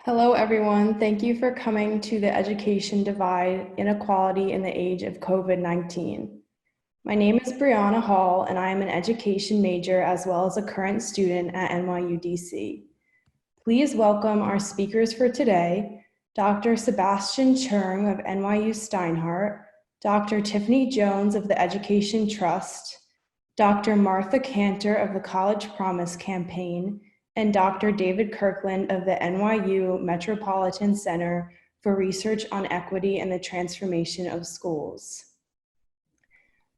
Hello, everyone. Thank you for coming to the Education Divide, Inequality in the Age of COVID-19. My name is Brianna Hall, and I am an education major as well as a current student at NYU DC. Please welcome our speakers for today, Dr. Sebastian Chung of NYU Steinhardt, Dr. Tiffany Jones of the Education Trust, Dr. Martha Cantor of the College Promise Campaign, and Dr. David Kirkland of the NYU Metropolitan Center for Research on Equity and the Transformation of Schools.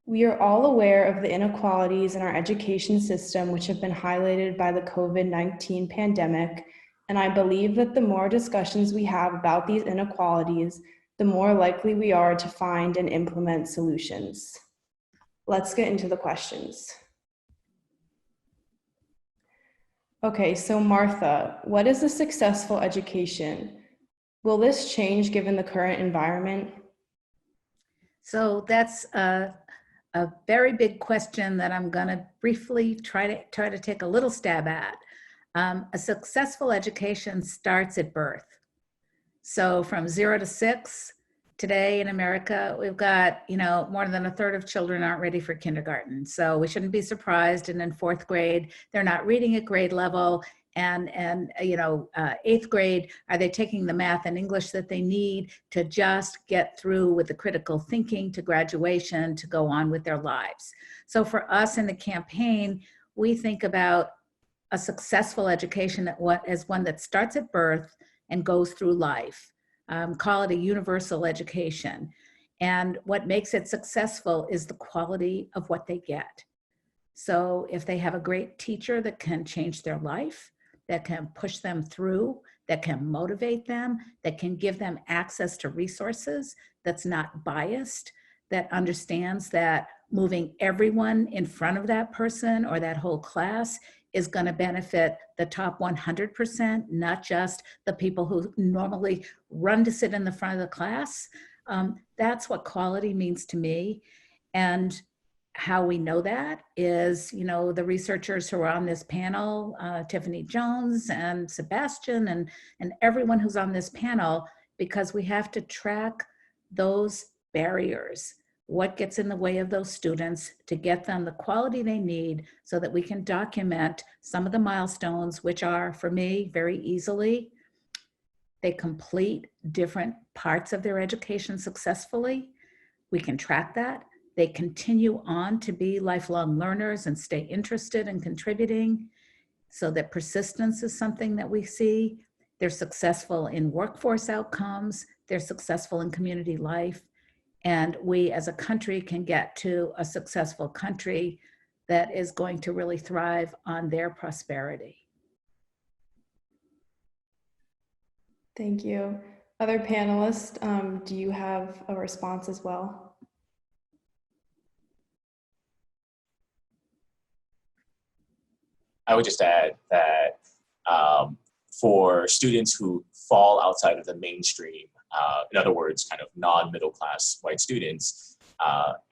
We are all aware of the inequalities in our education system, which have been highlighted by the COVID-19 pandemic, and I believe that the more discussions we have about these inequalities, the more likely we are to find and implement solutions. Let's get into the questions. Okay, so Martha, what is a successful education? Will this change given the current environment? So that's a very big question that I'm going to briefly try to take a little stab at. A successful education starts at birth. So from 0 to 6, today in America, we've got, more than a third of children aren't ready for kindergarten. So we shouldn't be surprised. And in 4th grade, they're not reading at grade level. And 8th grade, are they taking the math and English that they need to just get through with the critical thinking to graduation to go on with their lives? So for us in the campaign, we think about a successful education as one that starts at birth and goes through life. Call it a universal education. And what makes it successful is the quality of what they get. So if they have a great teacher that can change their life, that can push them through, that can motivate them, that can give them access to resources, that's not biased, that understands that moving everyone in front of that person or that whole class is going to benefit the top 100%, not just the people who normally run to sit in the front of the class. That's what quality means to me. And how we know that is, the researchers who are on this panel, Tiffany Jones and Sebastian and everyone who's on this panel, because we have to track those barriers. What gets in the way of those students to get them the quality they need so that we can document some of the milestones, which are, for me, very easily, they complete different parts of their education successfully. We can track that. They continue on to be lifelong learners and stay interested in contributing, so that persistence is something that we see. They're successful in workforce outcomes. They're successful in community life. And we as a country can get to a successful country that is going to really thrive on their prosperity. Thank you. Other panelists, do you have a response as well? I would just add that for students who fall outside of the mainstream, in other words, kind of non-middle class white students,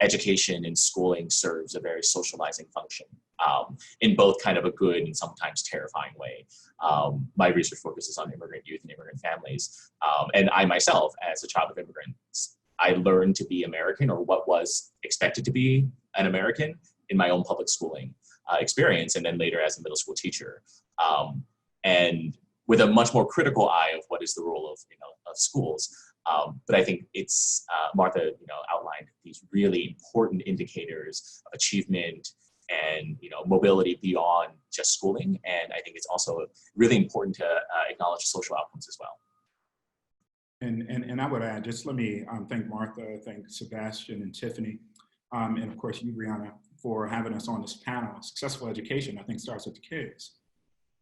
education and schooling serves a very socializing function in both kind of a good and sometimes terrifying way. My research focuses on immigrant youth and immigrant families. And I myself, as a child of immigrants, I learned to be American, or what was expected to be an American, in my own public schooling experience, and then later as a middle school teacher. And with a much more critical eye of what is the role of schools. But I think it's, Martha outlined these really important indicators of achievement and mobility beyond just schooling. And I think it's also really important to acknowledge social outcomes as well. And I would add, just let me thank Martha, thank Sebastian and Tiffany, and of course you, Brianna, for having us on this panel. Successful education, I think, starts with the kids.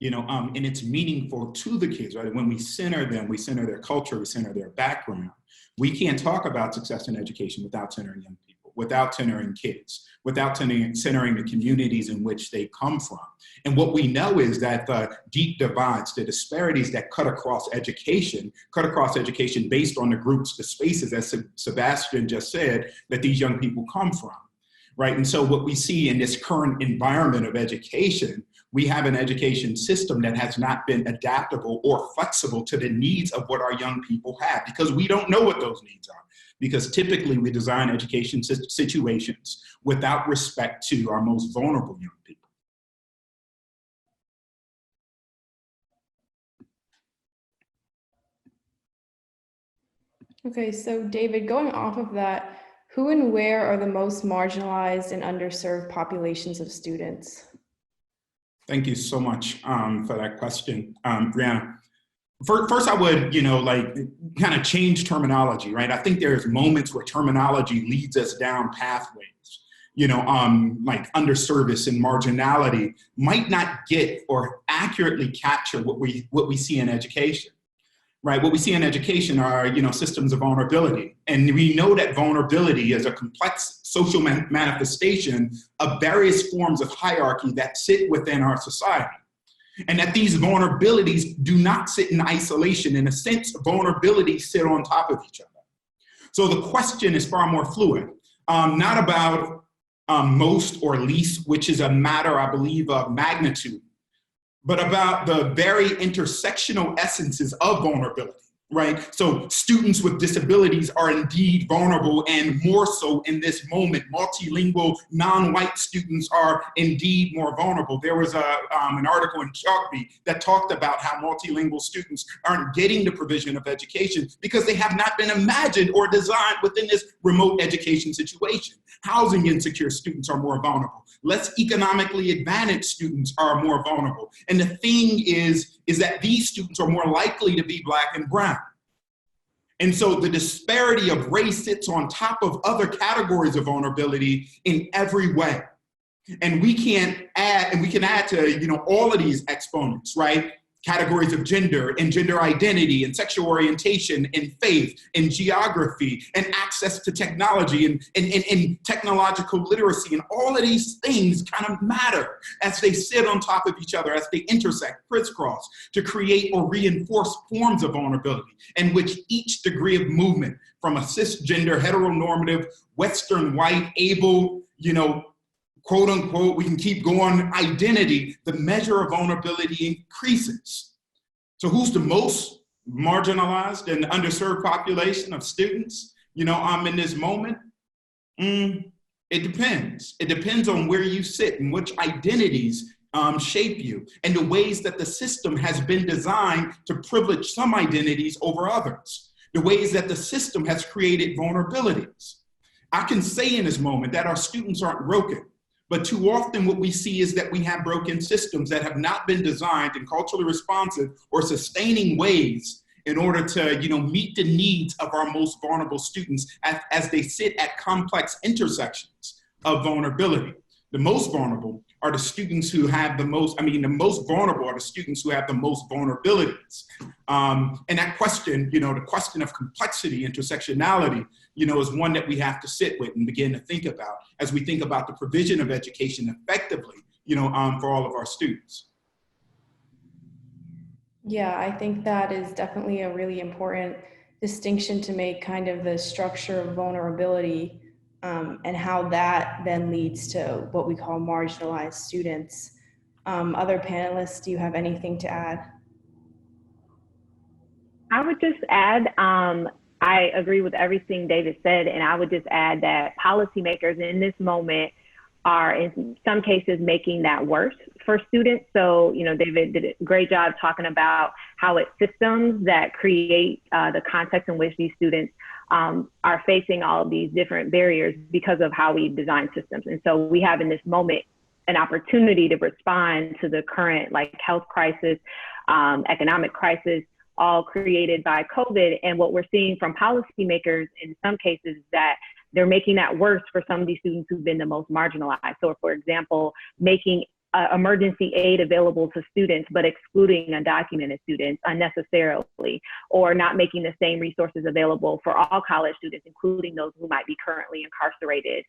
And it's meaningful to the kids, right? When we center them, we center their culture, we center their background. We can't talk about success in education without centering young people, without centering kids, without centering the communities in which they come from. And what we know is that the deep divides, the disparities that cut across education based on the groups, the spaces, as Sebastian just said, that these young people come from, right? And so what we see in this current environment of education, We have an education system that has not been adaptable or flexible to the needs of what our young people have, because we don't know what those needs are. Because typically we design education situations without respect to our most vulnerable young people. Okay, so David, going off of that, who and where are the most marginalized and underserved populations of students? Thank you so much for that question, Brianna. First, I would, kind of change terminology, right? I think there's moments where terminology leads us down pathways, like underservice and marginality might not get or accurately capture what we see in education. Right, what we see in education are, systems of vulnerability. And we know that vulnerability is a complex social manifestation of various forms of hierarchy that sit within our society. And that these vulnerabilities do not sit in isolation. In a sense, vulnerabilities sit on top of each other. So the question is far more fluid, not about most or least, which is a matter, I believe, of magnitude, but about the very intersectional essences of vulnerability, right? So students with disabilities are indeed vulnerable, and more so in this moment. Multilingual, non-white students are indeed more vulnerable. There was an article in Chatty that talked about how multilingual students aren't getting the provision of education because they have not been imagined or designed within this remote education situation. Housing insecure students are more vulnerable. Less economically advantaged students are more vulnerable. And the thing is that these students are more likely to be Black and brown. And so the disparity of race sits on top of other categories of vulnerability in every way. And we can add to, all of these exponents, right? Categories of gender and gender identity and sexual orientation and faith and geography and access to technology and technological literacy. And all of these things kind of matter as they sit on top of each other, as they intersect, crisscross, to create or reinforce forms of vulnerability in which each degree of movement from a cisgender, heteronormative, Western, white, able, quote unquote, we can keep going, identity, the measure of vulnerability increases. So who's the most marginalized and underserved population of students, in this moment? It depends. It depends on where you sit and which identities shape you, and the ways that the system has been designed to privilege some identities over others, the ways that the system has created vulnerabilities. I can say in this moment that our students aren't broken. But too often what we see is that we have broken systems that have not been designed in culturally responsive or sustaining ways in order to, meet the needs of our most vulnerable students as they sit at complex intersections of vulnerability. The most vulnerable are the students who have the most vulnerable are the students who have the most vulnerabilities. And that question, the question of complexity, intersectionality, is one that we have to sit with and begin to think about as we think about the provision of education effectively, for all of our students. Yeah, I think that is definitely a really important distinction to make, kind of the structure of vulnerability and how that then leads to what we call marginalized students. Other panelists, do you have anything to add? I would just add, I agree with everything David said, and I would just add that policymakers in this moment are in some cases making that worse for students. So, David did a great job talking about how it's systems that create the context in which these students are facing all of these different barriers because of how we design systems. And so we have in this moment an opportunity to respond to the current health crisis, economic crisis, all created by COVID. And what we're seeing from policymakers in some cases is that they're making that worse for some of these students who've been the most marginalized. So for example, making emergency aid available to students, but excluding undocumented students unnecessarily, or not making the same resources available for all college students, including those who might be currently incarcerated,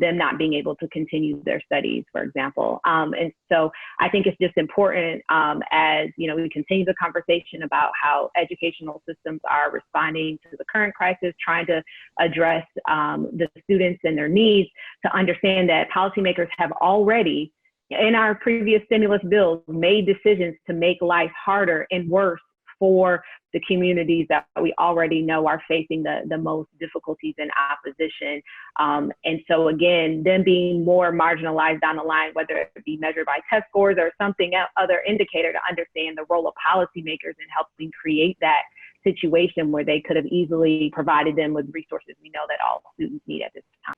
them not being able to continue their studies, for example. And so I think it's just important as we continue the conversation about how educational systems are responding to the current crisis, trying to address the students and their needs, to understand that policymakers have already in our previous stimulus bills, made decisions to make life harder and worse for the communities that we already know are facing the most difficulties and opposition. And so again, them being more marginalized down the line, whether it be measured by test scores or something other indicator, to understand the role of policymakers in helping create that situation where they could have easily provided them with resources we know that all students need at this time.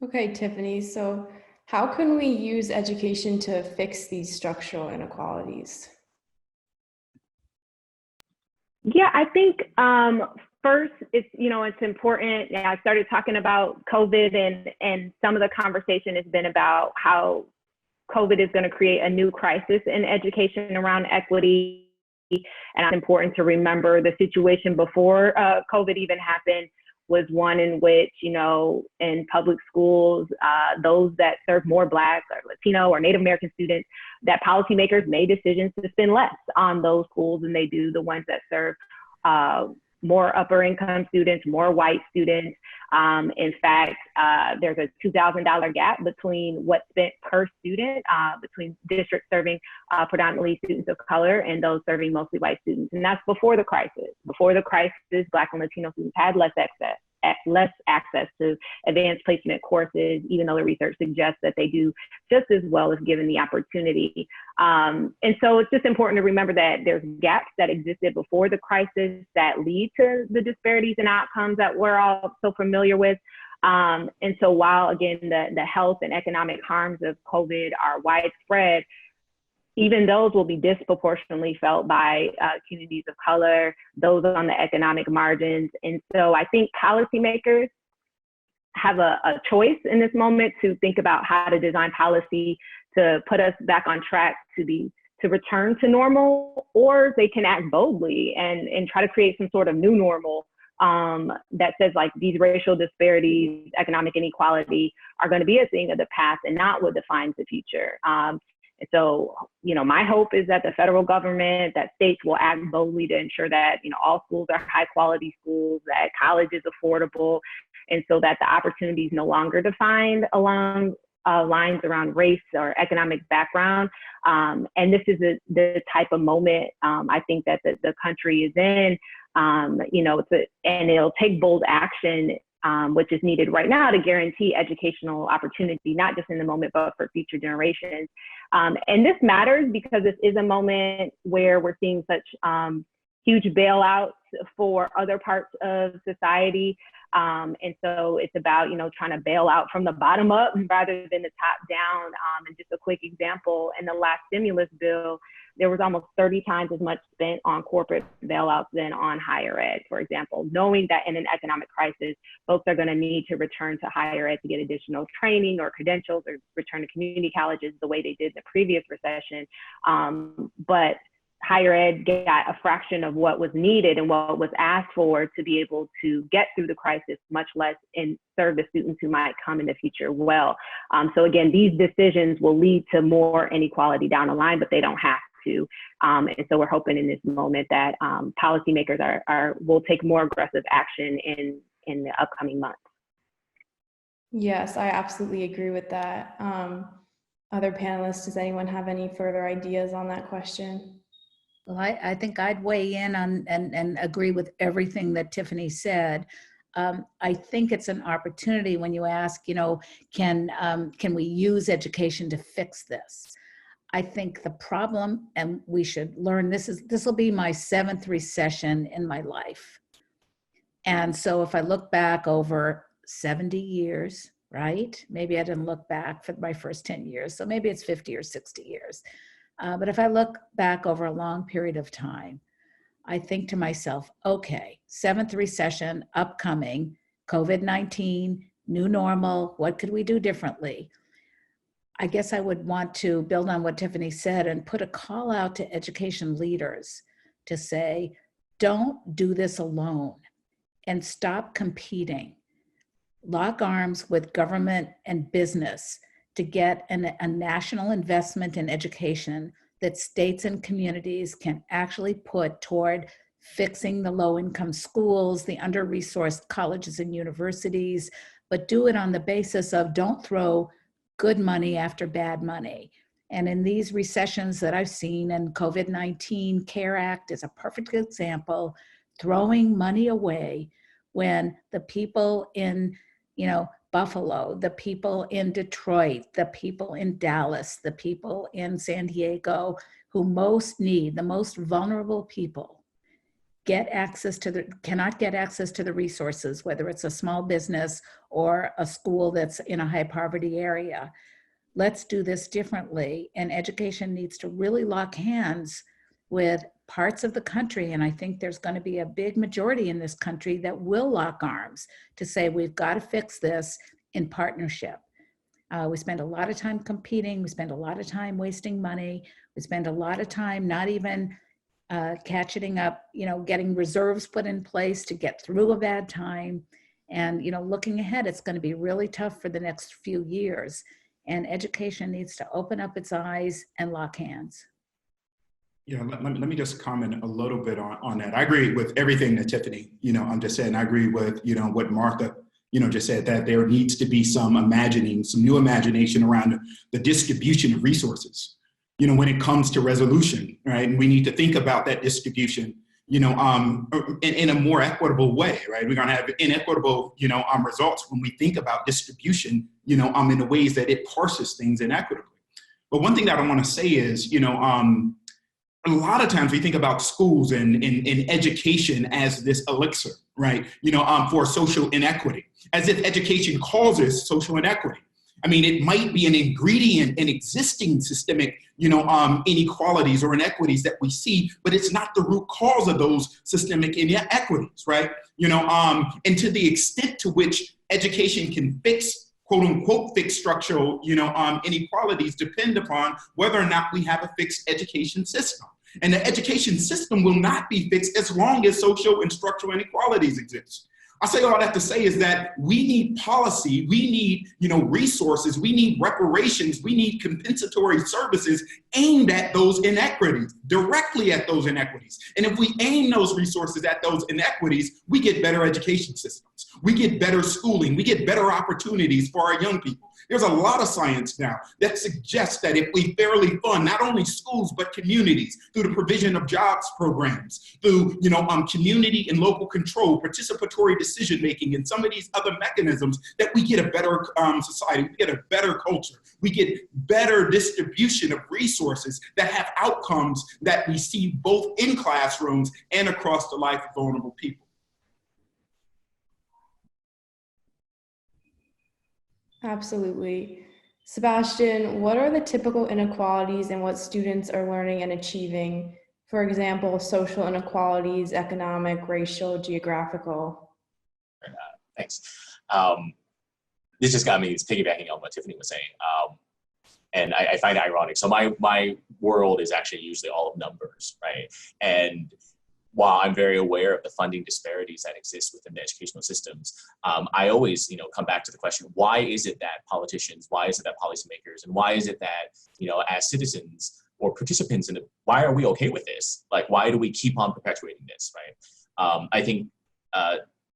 Okay, Tiffany, so how can we use education to fix these structural inequalities? Yeah, I think first, it's important. I started talking about COVID, and some of the conversation has been about how COVID is going to create a new crisis in education around equity. And it's important to remember the situation before COVID even happened was one in which, in public schools, those that serve more Black or Latino or Native American students, that policymakers made decisions to spend less on those schools than they do the ones that serve more upper income students, more white students. In fact, there's a $2,000 gap between what's spent per student between districts serving predominantly students of color and those serving mostly white students. And that's before the crisis. Before the crisis, Black and Latino students had less access to advanced placement courses, even though the research suggests that they do just as well if given the opportunity. And so it's just important to remember that there's gaps that existed before the crisis that lead to the disparities and outcomes that we're all so familiar with. And so while, again, the health and economic harms of COVID are widespread, even those will be disproportionately felt by communities of color, those on the economic margins. And so I think policymakers have a choice in this moment to think about how to design policy to put us back on track to return to normal, or they can act boldly and try to create some sort of new normal that says, like, these racial disparities, economic inequality are going to be a thing of the past and not what defines the future. And so, my hope is that the federal government, that states will act boldly to ensure that, all schools are high quality schools, that college is affordable, and so that the opportunities no longer defined along lines around race or economic background. And this is the type of moment I think that the country is in. And it'll take bold action, which is needed right now to guarantee educational opportunity, not just in the moment, but for future generations. And this matters because this is a moment where we're seeing such huge bailouts for other parts of society. And so it's about, trying to bail out from the bottom up rather than the top down. And just a quick example, in the last stimulus bill, there was almost 30 times as much spent on corporate bailouts than on higher ed, for example, knowing that in an economic crisis, folks are going to need to return to higher ed to get additional training or credentials, or return to community colleges the way they did in the previous recession. But higher ed got a fraction of what was needed and what was asked for to be able to get through the crisis, much less and serve the students who might come in the future well. So again, these decisions will lead to more inequality down the line, but they don't have to. And so we're hoping in this moment that policymakers will take more aggressive action in the upcoming months. Yes, I absolutely agree with that. Other panelists, does anyone have any further ideas on that question? Well, I think I'd weigh in on and agree with everything that Tiffany said. I think it's an opportunity when you ask, can we use education to fix this? I think the problem, and we should learn, this will be my 7th recession in my life. And so if I look back over 70 years, right? Maybe I didn't look back for my first 10 years, so maybe it's 50 or 60 years. But if I look back over a long period of time, I think to myself, okay, 7th recession upcoming, COVID-19, new normal, what could we do differently? I guess I would want to build on what Tiffany said and put a call out to education leaders to say, don't do this alone and stop competing. Lock arms with government and business to get a national investment in education that states and communities can actually put toward fixing the low-income schools, the under-resourced colleges and universities, but do it on the basis of don't throw good money after bad money. And in these recessions that I've seen, and COVID-19 CARE Act is a perfect example, throwing money away when the people in, Buffalo, the people in Detroit, the people in Dallas, the people in San Diego who most need, the most vulnerable people, cannot get access to the resources, whether it's a small business or a school that's in a high poverty area. Let's do this differently. And education needs to really lock hands with parts of the country. And I think there's going to be a big majority in this country that will lock arms to say, we've got to fix this in partnership. We spend a lot of time competing. We spend a lot of time wasting money. We spend a lot of time not even catching up, getting reserves put in place to get through a bad time. And, looking ahead, it's going to be really tough for the next few years. And education needs to open up its eyes and lock hands. Yeah, let me just comment a little bit on that. I agree with everything that Tiffany, I'm just saying. I agree with, what Martha, just said, that there needs to be some new imagination around the distribution of resources, when it comes to resolution, right? And we need to think about that distribution, in a more equitable way, right? We're going to have inequitable, results when we think about distribution, in the ways that it parses things inequitably. But one thing that I want to say is, a lot of times we think about schools and education as this elixir, right? For social inequity, as if education causes social inequity. I mean, it might be an ingredient in existing systemic, inequalities or inequities that we see, but it's not the root cause of those systemic inequities, right? And to the extent to which education can fix, quote unquote, fix structural, inequalities depend upon whether or not we have a fixed education system. And the education system will not be fixed as long as social and structural inequalities exist. I say all that to say is that we need policy, we need, resources, we need reparations, we need compensatory services aimed at those inequities, directly at those inequities. And if we aim those resources at those inequities, we get better education systems, we get better schooling, we get better opportunities for our young people. There's a lot of science now that suggests that if we fairly fund not only schools, but communities through the provision of jobs programs, through, community and local control, participatory decision-making, and some of these other mechanisms, that we get a better society, we get a better culture, we get better distribution of resources that have outcomes that we see both in classrooms and across the life of vulnerable people. Absolutely. Sebastian, what are the typical inequalities in what students are learning and achieving? For example, social inequalities, economic, racial, geographical. Thanks. This just got me piggybacking on what Tiffany was saying. And I find it ironic. So my world is actually usually all of numbers, right? And while I'm very aware of the funding disparities that exist within the educational systems, I always, come back to the question, why is it that politicians, why is it that policymakers, and why is it that, as citizens or participants in it, why are we okay with this? Like, why do we keep on perpetuating this, right? I think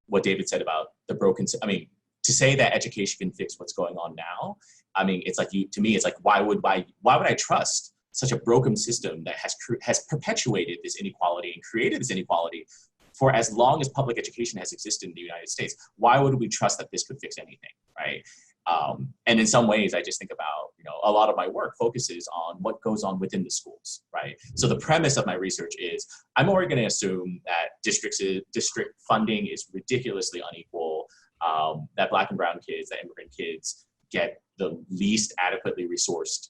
what David said about the broken, to say that education can fix what's going on now, it's like to me, it's like, why would I trust such a broken system that has perpetuated this inequality and created this inequality for as long as public education has existed in the United States? Why would we trust that this could fix anything, right? And in some ways, I just think about, a lot of my work focuses on what goes on within the schools, right? So the premise of my research is I'm already going to assume that district funding is ridiculously unequal, that Black and brown kids, that immigrant kids get the least adequately resourced,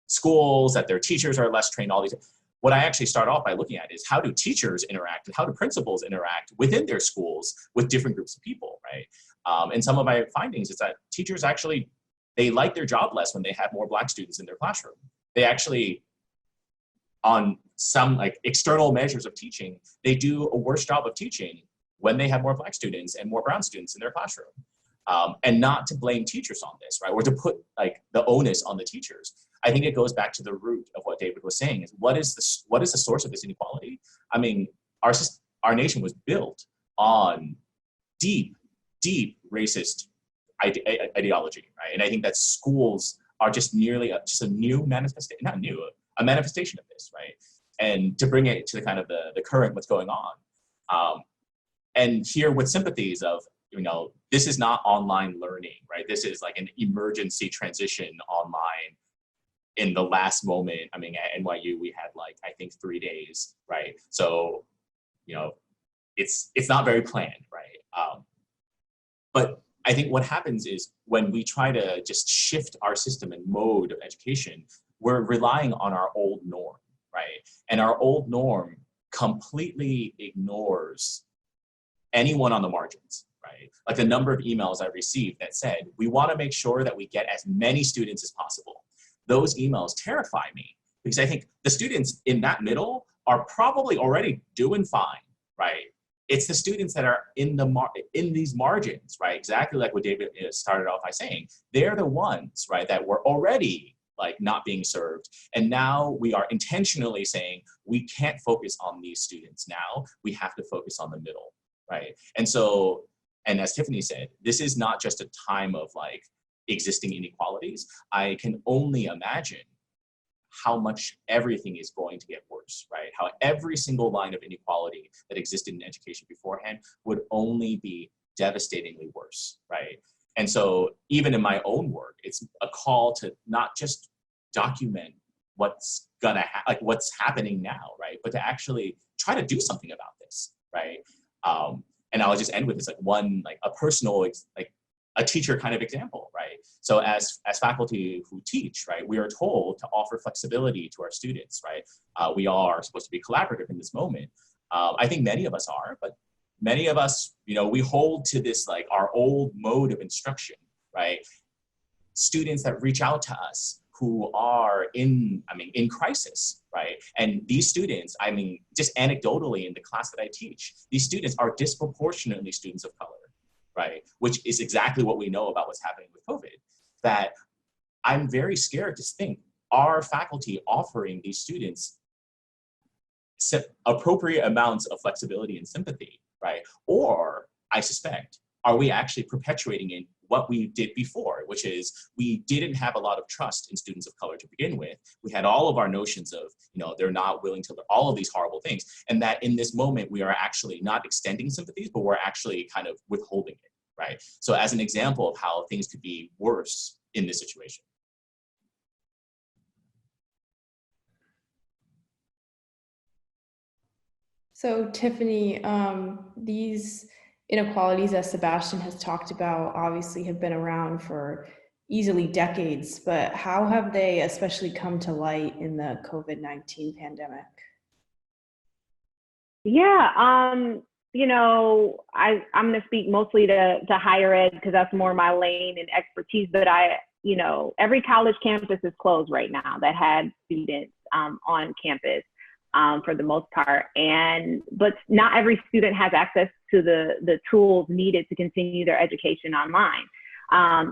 schools, that their teachers are less trained, all these. What I actually start off by looking at is how do teachers interact and how do principals interact within their schools with different groups of people, right? And some of my findings is that teachers actually, they like their job less when they have more Black students in their classroom. They actually, on some external measures of teaching, they do a worse job of teaching when they have more Black students and more brown students in their classroom. And not to blame teachers on this, right? Or to put the onus on the teachers. I think it goes back to the root of what David was saying is what is the source of this inequality? our nation was built on deep, deep racist ideology, right? And I think that schools are just nearly just a new manifestation, not new, a manifestation of this, right? And to bring it to the kind of the current, what's going on, and here with sympathies of, this is not online learning, right? This is like an emergency transition online in the last moment. I mean, at NYU, we had like, I think 3 days, right? So, it's not very planned, right? But I think what happens is when we try to just shift our system and mode of education, we're relying on our old norm, right? And our old norm completely ignores anyone on the margins, right? Like the number of emails I received that said, we want to make sure that we get as many students as possible. Those emails terrify me because I think the students in that middle are probably already doing fine, right? It's the students that are in these margins, right? Exactly like what David started off by saying. They're the ones, right, that were already like not being served. And now we are intentionally saying, we can't focus on these students now. We have to focus on the middle, right? And so, and as Tiffany said, this is not just a time of like existing inequalities. I can only imagine how much everything is going to get worse, right? How every single line of inequality that existed in education beforehand would only be devastatingly worse, right? And so even in my own work, it's a call to not just document what's what's happening now, right? But to actually try to do something about this, right? And I'll just end with this a personal, a teacher kind of example, right? So as faculty who teach, right, we are told to offer flexibility to our students, right? We are supposed to be collaborative in this moment. I think many of us are, but many of us, we hold to this like our old mode of instruction, right? Students that reach out to us who are in crisis, right? And these students, just anecdotally in the class that I teach, these students are disproportionately students of color, right? Which is exactly what we know about what's happening with COVID, that I'm very scared to think, are faculty offering these students appropriate amounts of flexibility and sympathy, right? Or I suspect, are we actually perpetuating in what we did before, which is we didn't have a lot of trust in students of color to begin with. We had all of our notions of, they're not willing to learn, all of these horrible things. And that in this moment, we are actually not extending sympathies, but we're actually kind of withholding it, right? So as an example of how things could be worse in this situation. So Tiffany, these inequalities that Sebastian has talked about obviously have been around for easily decades, but how have they especially come to light in the COVID-19 pandemic? Yeah, I'm going to speak mostly to higher ed because that's more my lane and expertise, but every college campus is closed right now that had students on campus. For the most part, but not every student has access to the tools needed to continue their education online.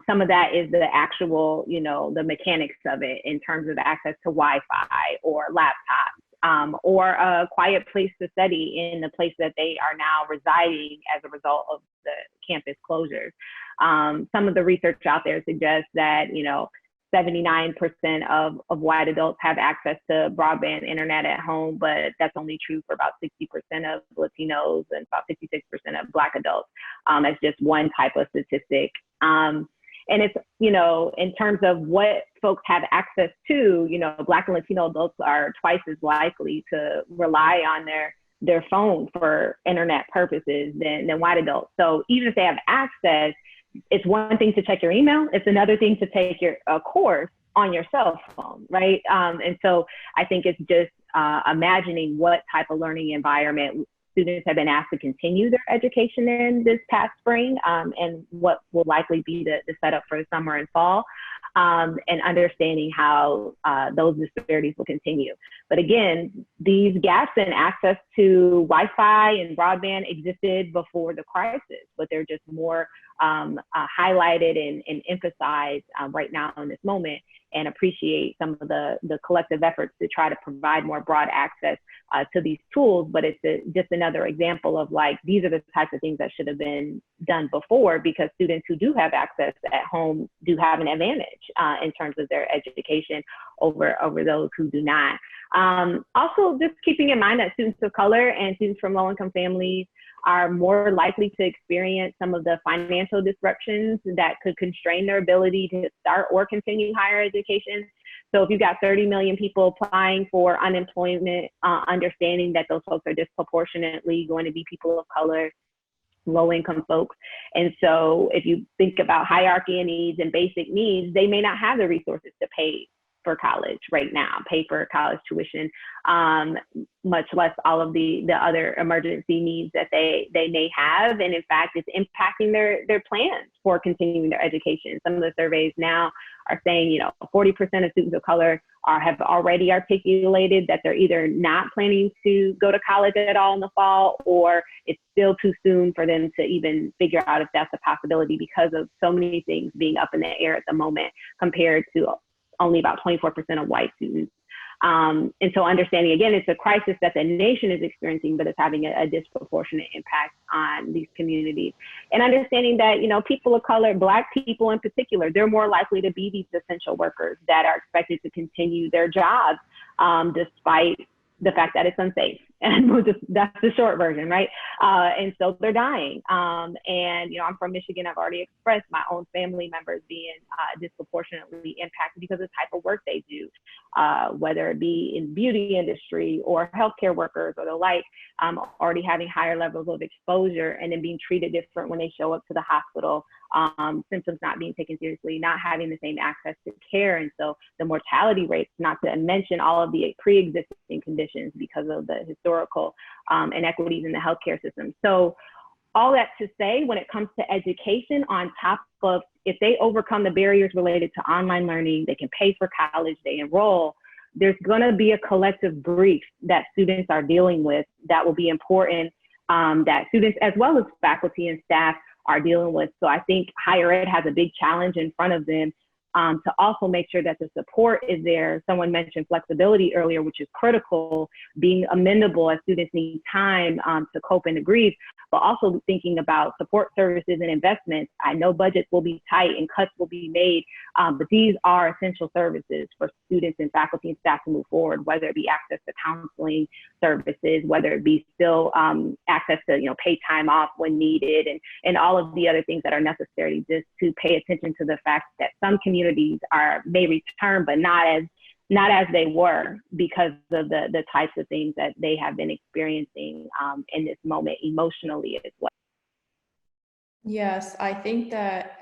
Some of that is the actual, the mechanics of it in terms of the access to Wi-Fi or laptops, or a quiet place to study in the place that they are now residing as a result of the campus closures. Some of the research out there suggests that, 79% of white adults have access to broadband internet at home, but that's only true for about 60% of Latinos and about 56% of Black adults. That's just one type of statistic. And it's, in terms of what folks have access to, Black and Latino adults are twice as likely to rely on their phone for internet purposes than white adults. So even if they have access, it's one thing to check your email. It's another thing to take your course on your cell phone, right? And so I think it's just imagining what type of learning environment students have been asked to continue their education in this past spring, and what will likely be the setup for the summer and fall, and understanding how those disparities will continue. But again, these gaps in access to Wi-Fi and broadband existed before the crisis, but they're just more highlighted and emphasized right now in this moment. and appreciate some of the collective efforts to try to provide more broad access to these tools. But it's just another example of like, these are the types of things that should have been done before, because students who do have access at home do have an advantage in terms of their education over those who do not. Also, just keeping in mind that students of color and students from low-income families are more likely to experience some of the financial disruptions that could constrain their ability to start or continue higher education. So if you've got 30 million people applying for unemployment, understanding that those folks are disproportionately going to be people of color, low-income folks. And so if you think about hierarchy of needs and basic needs, they may not have the resources to pay for college right now, pay for college tuition, much less all of the other emergency needs that they may have. And in fact, it's impacting their plans for continuing their education. Some of the surveys now are saying, 40% of students of color have already articulated that they're either not planning to go to college at all in the fall, or it's still too soon for them to even figure out if that's a possibility because of so many things being up in the air at the moment, compared to only about 24% of white students. And so understanding, again, it's a crisis that the nation is experiencing, but it's having a disproportionate impact on these communities. And understanding that, people of color, Black people in particular, they're more likely to be these essential workers that are expected to continue their jobs despite the fact that it's unsafe. And that's the short version, right? And so they're dying. And, I'm from Michigan. I've already expressed my own family members being disproportionately impacted because of the type of work they do, whether it be in beauty industry or healthcare workers or the like, already having higher levels of exposure and then being treated different when they show up to the hospital, symptoms not being taken seriously, not having the same access to care. And so the mortality rates, not to mention all of the pre-existing conditions because of the historical inequities in the healthcare system. So all that to say, when it comes to education, on top of if they overcome the barriers related to online learning, they can pay for college, they enroll, there's going to be a collective grief that students are dealing with that will be important, that students as well as faculty and staff are dealing with. So I think higher ed has a big challenge in front of them to also make sure that the support is there. Someone mentioned flexibility earlier, which is critical, being amendable as students need time to cope and to grieve, but also thinking about support services and investments. I know budgets will be tight and cuts will be made, but these are essential services for students and faculty and staff to move forward, whether it be access to counseling services, whether it be still access to paid time off when needed, and all of the other things that are necessary, just to pay attention to the fact that some communities may return, but not as they were, because of the types of things that they have been experiencing in this moment emotionally as well. Yes, I think that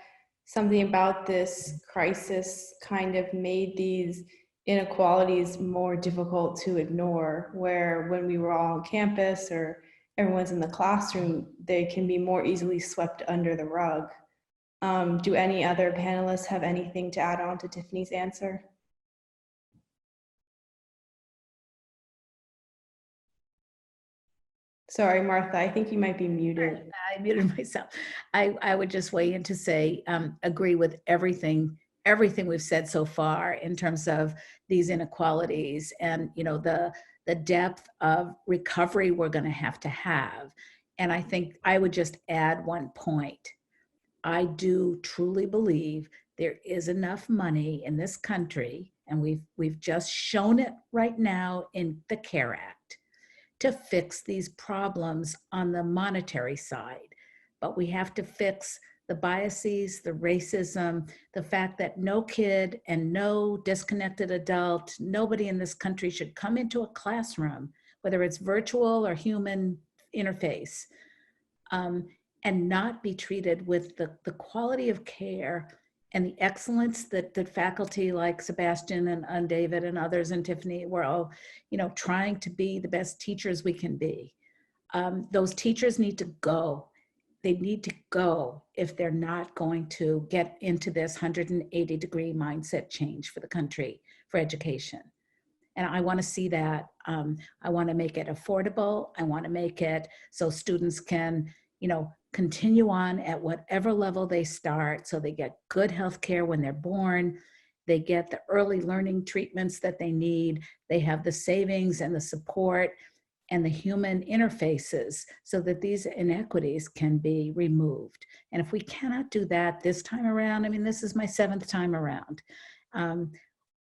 something about this crisis kind of made these inequalities more difficult to ignore, where when we were all on campus or everyone's in the classroom, they can be more easily swept under the rug. Do any other panelists have anything to add on to Tiffany's answer? Sorry, Martha, I think you might be muted. I muted myself. I would just weigh in to say, agree with everything we've said so far in terms of these inequalities and, the depth of recovery we're going to have. And I think I would just add one point. I do truly believe there is enough money in this country, and we've just shown it right now in the CARE Act, to fix these problems on the monetary side. But we have to fix the biases, the racism, the fact that no kid and no disconnected adult, nobody in this country should come into a classroom, whether it's virtual or human interface, and not be treated with the quality of care and the excellence that faculty like Sebastian and David and others and Tiffany, we're all, trying to be the best teachers we can be. Those teachers need to go. They need to go if they're not going to get into this 180-degree mindset change for the country, for education. And I want to see that. I want to make it affordable. I want to make it so students can, continue on at whatever level they start, so they get good health care when they're born, they get the early learning treatments that they need, they have the savings and the support and the human interfaces so that these inequities can be removed. And if we cannot do that this time around, I mean, this is my 7th time around,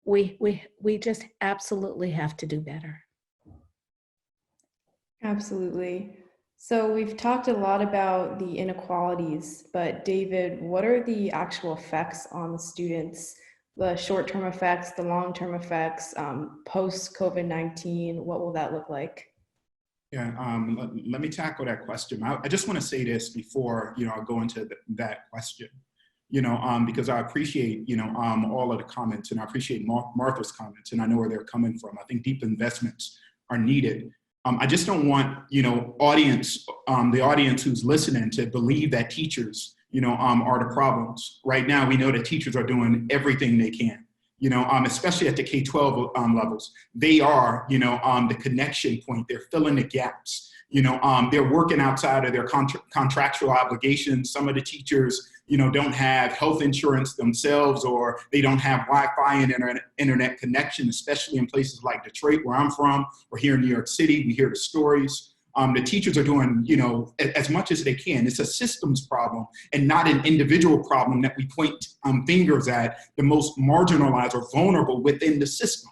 we just absolutely have to do better. Absolutely. So we've talked a lot about the inequalities, but David, what are the actual effects on the students? The short-term effects, the long-term effects, post-COVID-19, what will that look like? Yeah, let me tackle that question. I just want to say this before, I go into that question, because I appreciate, all of the comments, and I appreciate Martha's comments, and I know where they're coming from. I think deep investments are needed. I just don't want, the audience who's listening to believe that teachers, are the problems. Right now, we know that teachers are doing everything they can, especially at the K-12 levels. They are, the connection point. They're filling the gaps. They're working outside of their contractual obligations. Some of the teachers, don't have health insurance themselves, or they don't have Wi-Fi and internet connection, especially in places like Detroit, where I'm from, or here in New York City. We hear the stories. The teachers are doing, as much as they can. It's a systems problem and not an individual problem that we point fingers at the most marginalized or vulnerable within the system,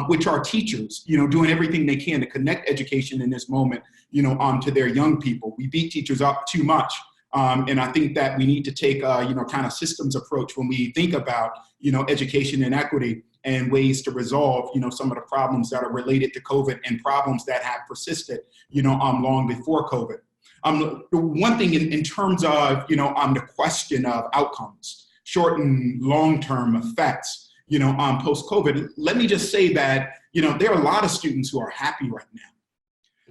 which are teachers, doing everything they can to connect education in this moment, to their young people. We beat teachers up too much. And I think that we need to take a, kind of systems approach when we think about, education inequity and ways to resolve, some of the problems that are related to COVID and problems that have persisted, long before COVID. The one thing in terms of, the question of outcomes, short and long-term effects, post-COVID, let me just say that, there are a lot of students who are happy right now.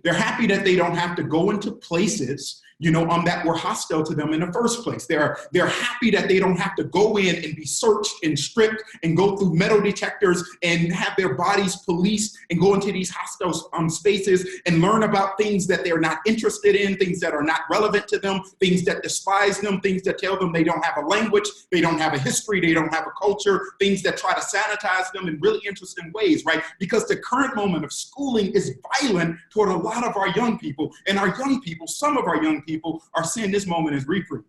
They're happy that they don't have to go into places, that were hostile to them in the first place. They're happy that they don't have to go in and be searched and stripped and go through metal detectors and have their bodies policed and go into these hostile spaces and learn about things that they're not interested in, things that are not relevant to them, things that despise them, things that tell them they don't have a language, they don't have a history, they don't have a culture, things that try to sanitize them in really interesting ways, right? Because the current moment of schooling is violent toward a lot of our young people, and our young people, some of our young people are seeing this moment as reprieve.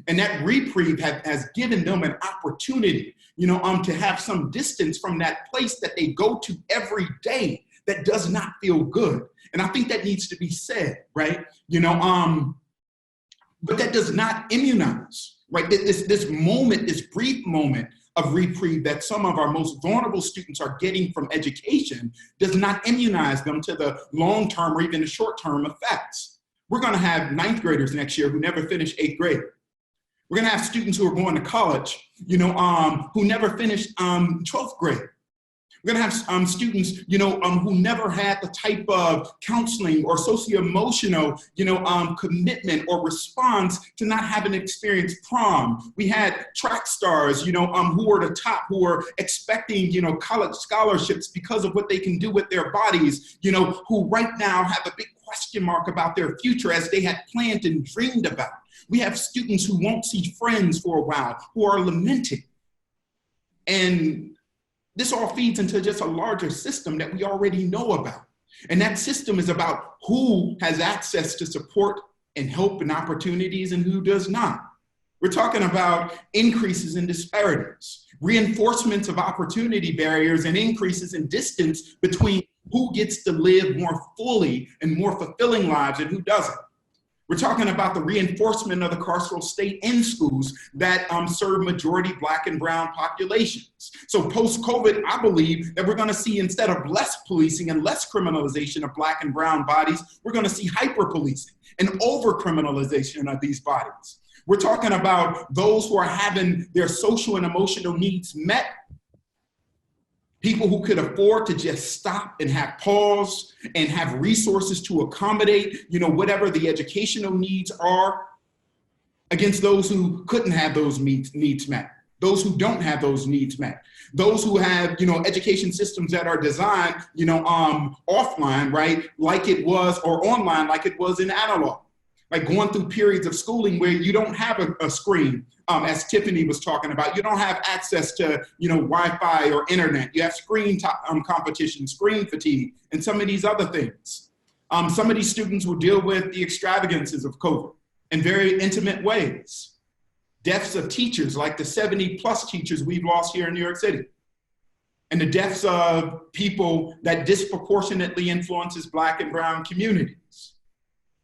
And that reprieve has given them an opportunity, to have some distance from that place that they go to every day that does not feel good. And I think that needs to be said, right? But that does not immunize, right? This moment, this brief moment of reprieve that some of our most vulnerable students are getting from education does not immunize them to the long-term or even the short-term effects. We're going to have 9th graders next year who never finished 8th grade. We're going to have students who are going to college, who never finished 12th grade. We're going to have students, who never had the type of counseling or socio-emotional, commitment or response to not having experienced prom. We had track stars, who were the top, who were expecting, college scholarships because of what they can do with their bodies, who right now have a big question mark about their future as they had planned and dreamed about. We have students who won't see friends for a while, who are lamenting. And this all feeds into just a larger system that we already know about. And that system is about who has access to support and help and opportunities and who does not. We're talking about increases in disparities, reinforcements of opportunity barriers, and increases in distance between who gets to live more fully and more fulfilling lives and who doesn't. We're talking about the reinforcement of the carceral state in schools that serve majority Black and brown populations. So post-COVID, I believe that we're going to see, instead of less policing and less criminalization of Black and brown bodies, we're going to see hyper-policing and over-criminalization of these bodies. We're talking about those who are having their social and emotional needs met, people who could afford to just stop and have pause and have resources to accommodate, whatever the educational needs are, against those who couldn't have those needs met, those who don't have those needs met, those who have, education systems that are designed, offline, right, like it was, or online like it was in analog. like going through periods of schooling where you don't have a screen, as Tiffany was talking about. You don't have access to, Wi-Fi or internet. You have screen competition, screen fatigue, and some of these other things. Some of these students will deal with the extravagances of COVID in very intimate ways. Deaths of teachers, like the 70+ teachers we've lost here in New York City. And the deaths of people that disproportionately influences Black and brown communities.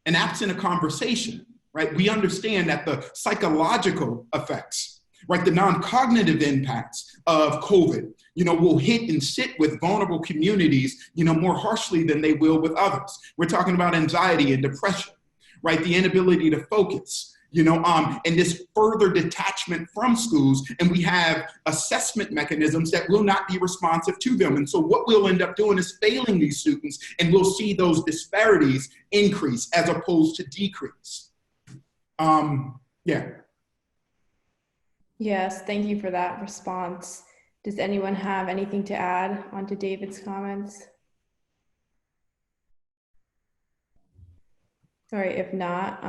And absent a conversation, right, we understand that the psychological effects, right, the non-cognitive impacts of COVID, will hit and sit with vulnerable communities, more harshly than they will with others. We're talking about anxiety and depression, right, the inability to focus, and this further detachment from schools, and we have assessment mechanisms that will not be responsive to them. And so what we'll end up doing is failing these students, and we'll see those disparities increase as opposed to decrease. Yeah. Yes, thank you for that response. Does anyone have anything to add onto David's comments? Sorry, if not,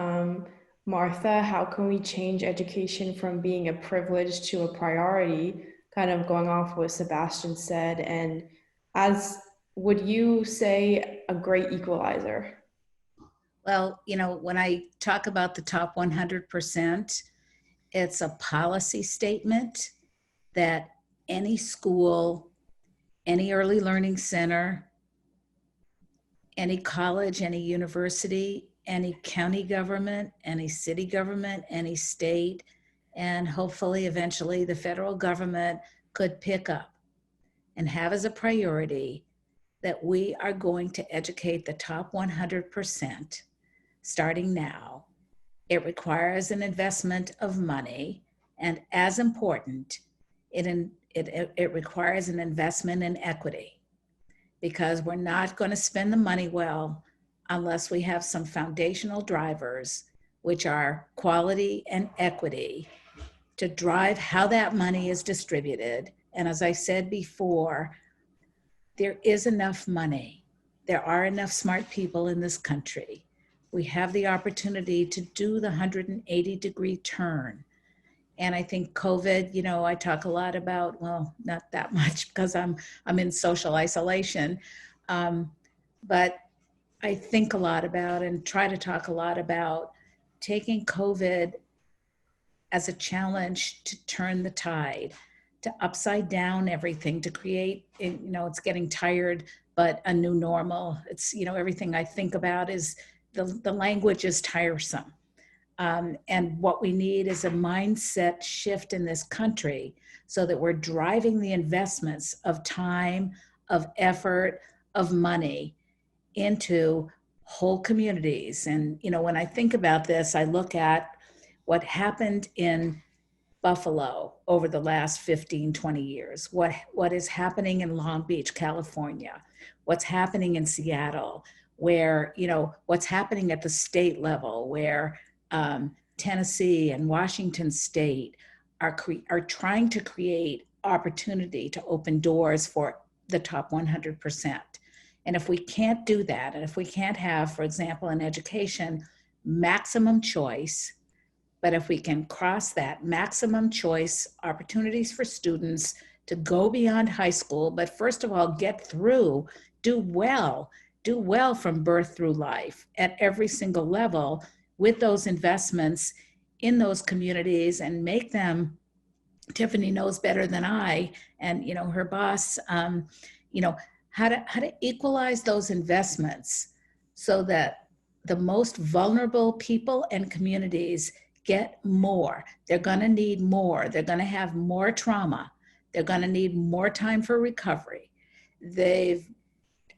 Martha, how can we change education from being a privilege to a priority, kind of going off what Sebastian said, and would you say a great equalizer? Well, when I talk about the top 100%, it's a policy statement that any school, any early learning center, any college, any university, any county government, any city government, any state, and hopefully eventually the federal government could pick up and have as a priority that we are going to educate the top 100% starting now. It requires an investment of money, and as important, it requires an investment in equity, because we're not going to spend the money well unless we have some foundational drivers, which are quality and equity, to drive how that money is distributed. And as I said before, there is enough money. There are enough smart people in this country. We have the opportunity to do the 180-degree turn. And I think COVID, I talk a lot about, well, not that much because I'm in social isolation, but I think a lot about and try to talk a lot about taking COVID as a challenge to turn the tide, to upside down everything, to create, it's getting tired, but a new normal. It's, everything I think about is the language is tiresome. And what we need is a mindset shift in this country so that we're driving the investments of time, of effort, of money into whole communities. And, when I think about this, I look at what happened in Buffalo over the last 15, 20 years, what is happening in Long Beach, California, what's happening in Seattle, where, what's happening at the state level, where Tennessee and Washington State are trying to create opportunity to open doors for the top 100%. And if we can't do that, and if we can't have, for example, in education, maximum choice, but if we can cross that maximum choice, opportunities for students to go beyond high school, but first of all, get through, do well from birth through life at every single level with those investments in those communities, and make them, Tiffany knows better than I, and her boss, how to equalize those investments so that the most vulnerable people and communities get more. They're going to need more. They're going to have more trauma. They're going to need more time for recovery. They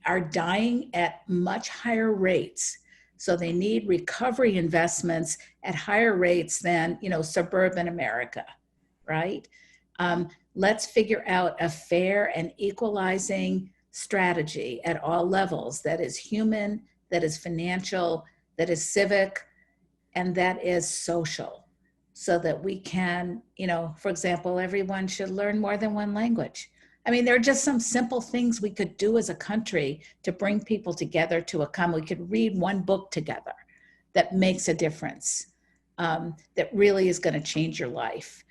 are dying at much higher rates. So they need recovery investments at higher rates than, suburban America, right? Let's figure out a fair and equalizing strategy at all levels that is human, that is financial, that is civic, and that is social, so that we can, for example, everyone should learn more than one language. I mean, there are just some simple things we could do as a country to bring people together to we could read one book together that makes a difference, that really is going to change your life.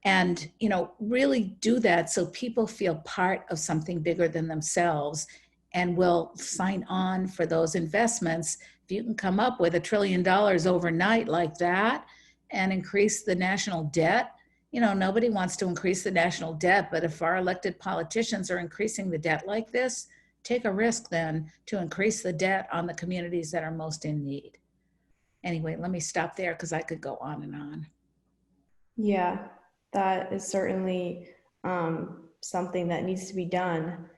And, you know, really do that so people feel part of something bigger than themselves and will sign on for those investments. If you can come up with $1 trillion overnight like that and increase the national debt, you know, nobody wants to increase the national debt, but if our elected politicians are increasing the debt like this, take a risk then to increase the debt on the communities that are most in need. Anyway, let me stop there because I could go on and on. Yeah, that is certainly something that needs to be done.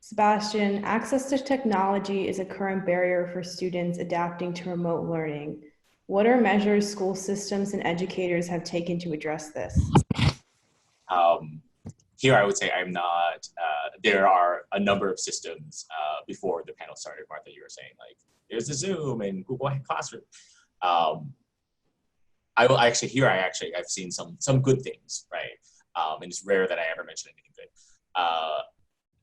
Sebastian, access to technology is a current barrier for students adapting to remote learning. What are measures school systems and educators have taken to address this? Here, I would say I'm not, there are a number of systems before the panel started, Martha, you were saying, like, there's the Zoom and Google Classroom. I've seen some good things, right? And it's rare that I ever mention anything good.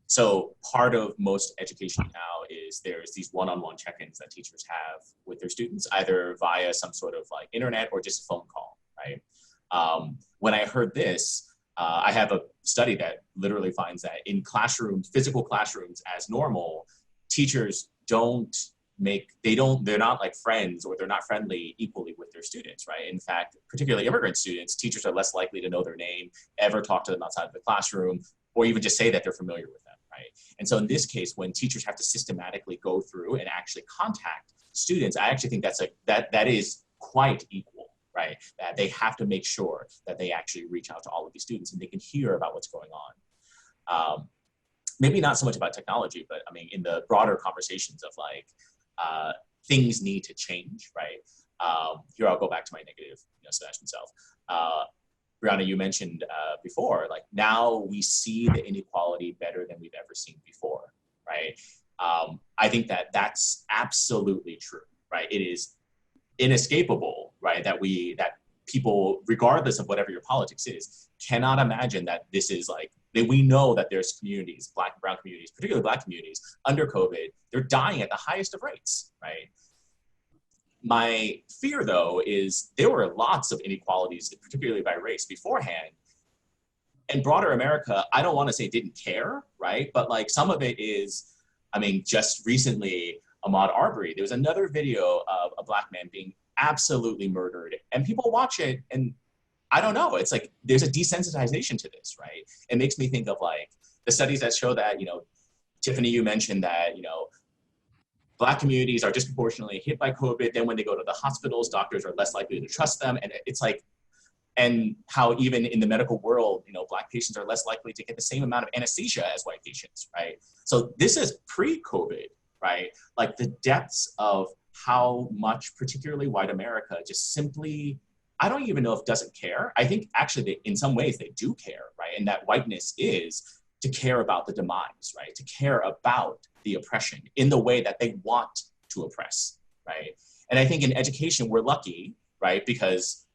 So part of most education now is there's these one-on-one check-ins that teachers have with their students, either via some sort of like internet or just a phone call, right? When I heard this, I have a study that literally finds that in classrooms, physical classrooms as normal, teachers they're not like friends, or they're not friendly equally with their students, right? In fact, particularly immigrant students, teachers are less likely to know their name, ever talk to them outside of the classroom, or even just say that they're familiar with them, right? And so in this case, when teachers have to systematically go through and actually contact students, I actually think that is quite equal, right? That they have to make sure that they actually reach out to all of these students and they can hear about what's going on. Maybe not so much about technology, but I mean, in the broader conversations of like, things need to change, right? Here, I'll go back to my negative, Sebastian self. Brianna, you mentioned before, like now we see the inequality better than we've ever seen before, right? I think that that's absolutely true, right? It is inescapable, right? That people, regardless of whatever your politics is, cannot imagine that this is like, that we know that there's communities, Black and brown communities, particularly Black communities, under COVID, they're dying at the highest of rates, right? My fear, though, is there were lots of inequalities, particularly by race, beforehand. And broader America, I don't want to say didn't care, right? But like some of it is, I mean, just recently, Ahmaud Arbery, there was another video of a Black man being absolutely murdered, and people watch it and I don't know, it's like there's a desensitization to this, right? It makes me think of like the studies that show that, Tiffany, you mentioned that, Black communities are disproportionately hit by COVID. Then when they go to the hospitals, doctors are less likely to trust them. And it's like, and how even in the medical world, Black patients are less likely to get the same amount of anesthesia as white patients, right? So this is pre-COVID, right? Like the depths of how much, particularly white America, just simply, I don't even know if doesn't care. I think actually in some ways they do care, right? And that whiteness is to care about the demise, right? To care about the oppression in the way that they want to oppress, right? And I think in education, we're lucky, right? Because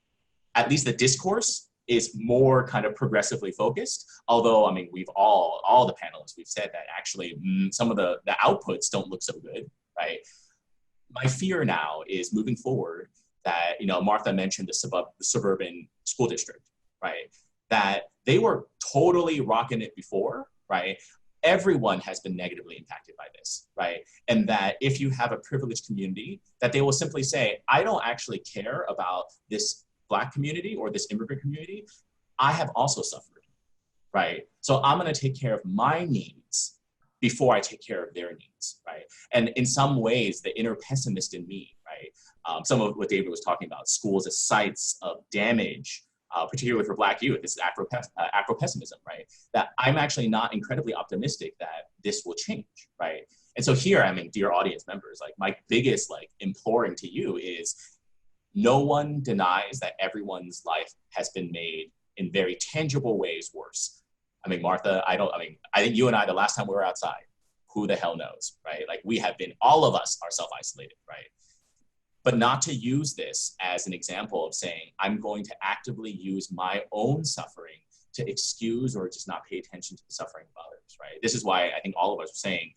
at least the discourse is more kind of progressively focused. Although, I mean, we've all the panelists, we've said that actually some of the outputs don't look so good, right? My fear now is moving forward that, Martha mentioned the suburban school district, right? That they were totally rocking it before, right? Everyone has been negatively impacted by this, right? And that if you have a privileged community, that they will simply say, I don't actually care about this Black community or this immigrant community. I have also suffered, right? So I'm gonna take care of my needs before I take care of their needs, right? And in some ways, the inner pessimist in me, right? Some of what David was talking about, schools as sites of damage, particularly for Black youth, this is Afro-pessimism, right? That I'm actually not incredibly optimistic that this will change, right? And so here, I mean, dear audience members, like my biggest imploring to you is no one denies that everyone's life has been made in very tangible ways worse. I mean, Martha, I think you and I, the last time we were outside, who the hell knows, right? Like we have been, all of us are self-isolated, right? But not to use this as an example of saying, I'm going to actively use my own suffering to excuse or just not pay attention to the suffering of others, right? This is why I think all of us are saying,